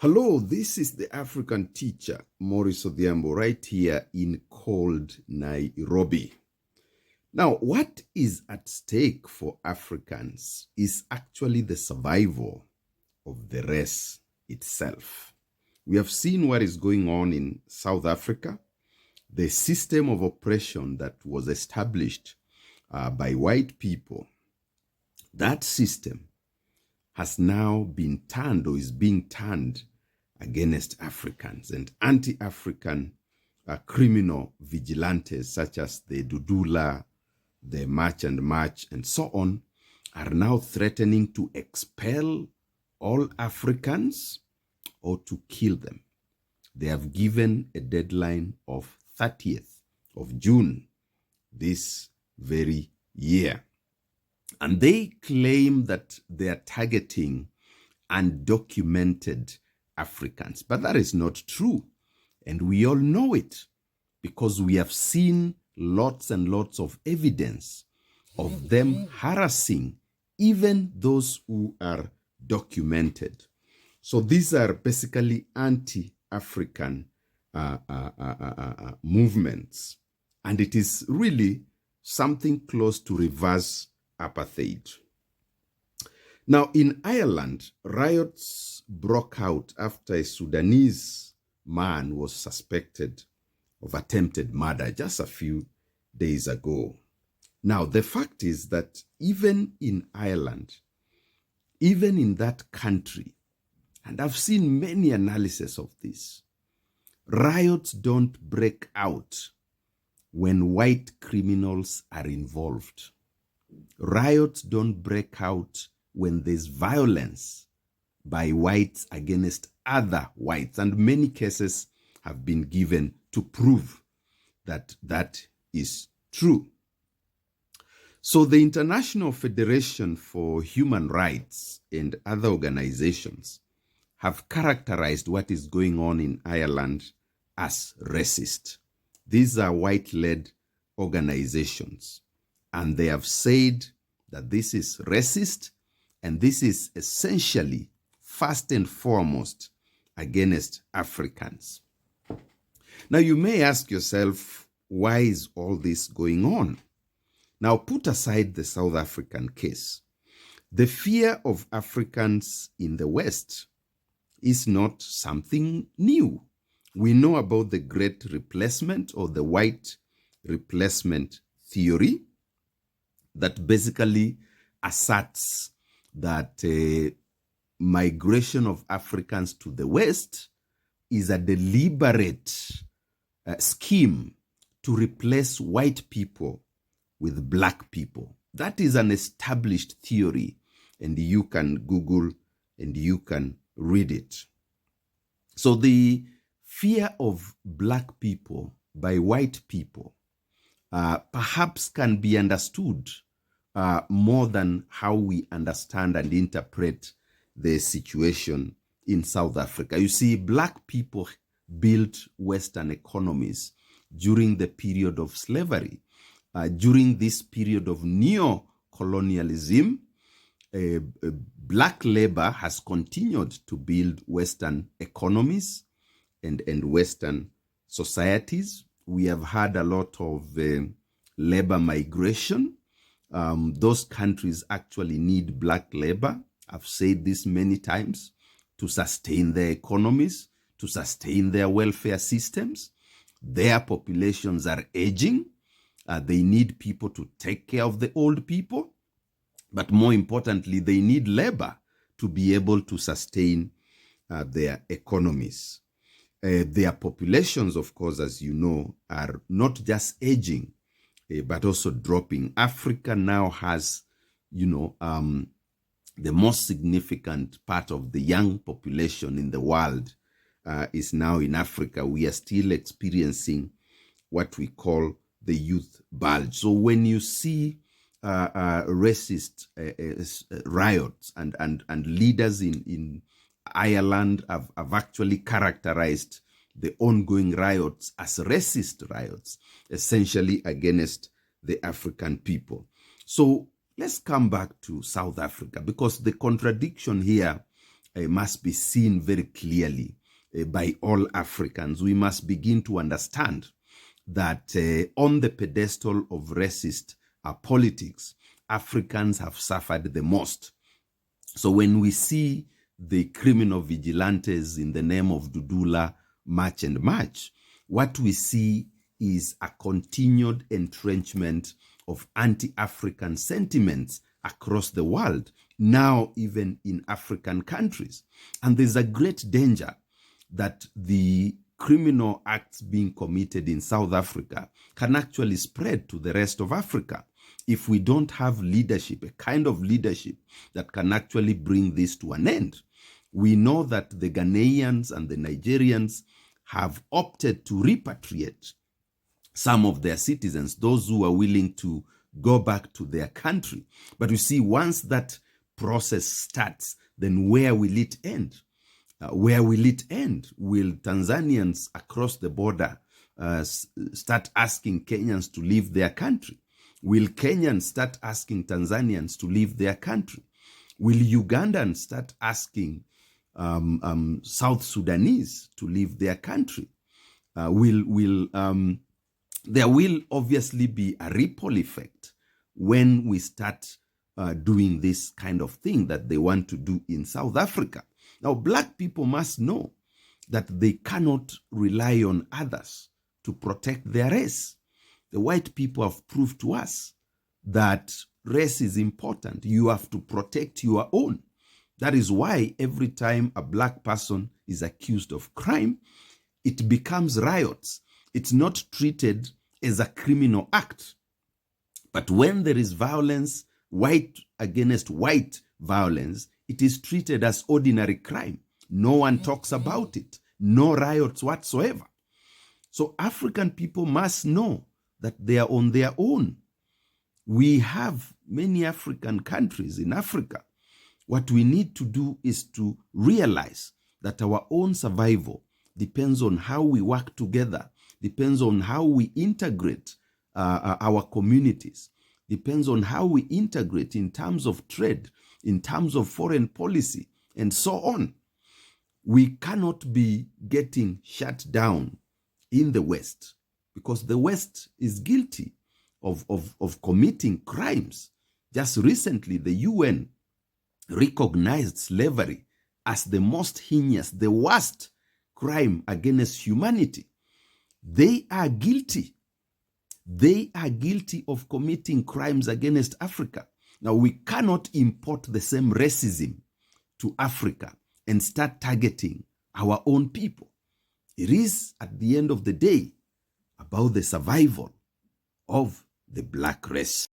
Hello, this is the African teacher, Maurice Odhiambo, right here in cold Nairobi. Now, what is at stake for Africans is actually the survival of the race itself. We have seen what is going on in South Africa, the system of oppression that was established by white people. That system has now been turned or is being turned against Africans, and anti-African criminal vigilantes such as the Dudula, the March and March, and so on, are now threatening to expel all Africans or to kill them. They have given a deadline of 30th of June this very year. And they claim that they are targeting undocumented Africans. But that is not true. And we all know it because we have seen lots and lots of evidence of them harassing even those who are documented. So these are basically anti-African movements. And it is really something close to reverse apartheid. Now, in Ireland, riots broke out after a Sudanese man was suspected of attempted murder just a few days ago. Now, the fact is that even in Ireland, even in that country, and I've seen many analyses of this, riots don't break out when white criminals are involved. Riots don't break out when there's violence by whites against other whites. And many cases have been given to prove that that is true. So the International Federation for Human Rights and other organizations have characterized what is going on in Ireland as racist. These are white-led organizations, and they have said that this is racist, and this is essentially, first and foremost, against Africans. Now, you may ask yourself, why is all this going on? Now, put aside the South African case. The fear of Africans in the West is not something new. We know about the Great Replacement or the White Replacement theory that basically asserts that migration of Africans to the West is a deliberate scheme to replace white people with black people. That is an established theory, and you can Google and you can read it. So the fear of black people by white people perhaps can be understood more than how we understand and interpret the situation in South Africa. You see, black people built Western economies during the period of slavery. During this period of neo-colonialism, black labor has continued to build Western economies and Western societies. We have had a lot of labor migration. Those countries actually need black labor. I've said this many times, to sustain their economies, to sustain their welfare systems. Their populations are aging. They need people to take care of the old people. But more importantly, they need labor to be able to sustain their economies. Their populations, of course, as you know, are not just aging, but also dropping. Africa now has, the most significant part of the young population in the world is now in Africa. We are still experiencing what we call the youth bulge. So when you see racist riots and leaders in Ireland have actually characterized the ongoing riots as racist riots, essentially against the African people. So let's come back to South Africa, because the contradiction here must be seen very clearly by all Africans. We must begin to understand that on the pedestal of racist politics, Africans have suffered the most. So when we see the criminal vigilantes in the name of Dudula march and march, what we see is a continued entrenchment of anti-African sentiments across the world, now even in African countries. And there's a great danger that the criminal acts being committed in South Africa can actually spread to the rest of Africa if we don't have leadership, a kind of leadership that can actually bring this to an end. We know that the Ghanaians and the Nigerians have opted to repatriate some of their citizens, those who are willing to go back to their country. But you see, once that process starts, then where will it end? Where will it end? Will Tanzanians across the border start asking Kenyans to leave their country? Will Kenyans start asking Tanzanians to leave their country? Will Ugandans start asking South Sudanese to leave their country? There will obviously be a ripple effect when we start doing this kind of thing that they want to do in South Africa. Now, black people must know that they cannot rely on others to protect their race. The white people have proved to us that race is important. You have to protect your own. That is why every time a black person is accused of crime, it becomes riots. It's not treated as a criminal act. But when there is violence, white against white violence, it is treated as ordinary crime. No one talks about it. No riots whatsoever. So African people must know that they are on their own. We have many African countries in Africa. What we need to do is to realize that our own survival depends on how we work together, depends on how we integrate our communities, depends on how we integrate in terms of trade, in terms of foreign policy, and so on. We cannot be getting shut down in the West because the West is guilty of committing crimes. Just recently, the UN recognized slavery as the most heinous, the worst crime against humanity. They are guilty. They are guilty of committing crimes against Africa. Now, we cannot import the same racism to Africa and start targeting our own people. It is, at the end of the day, about the survival of the black race.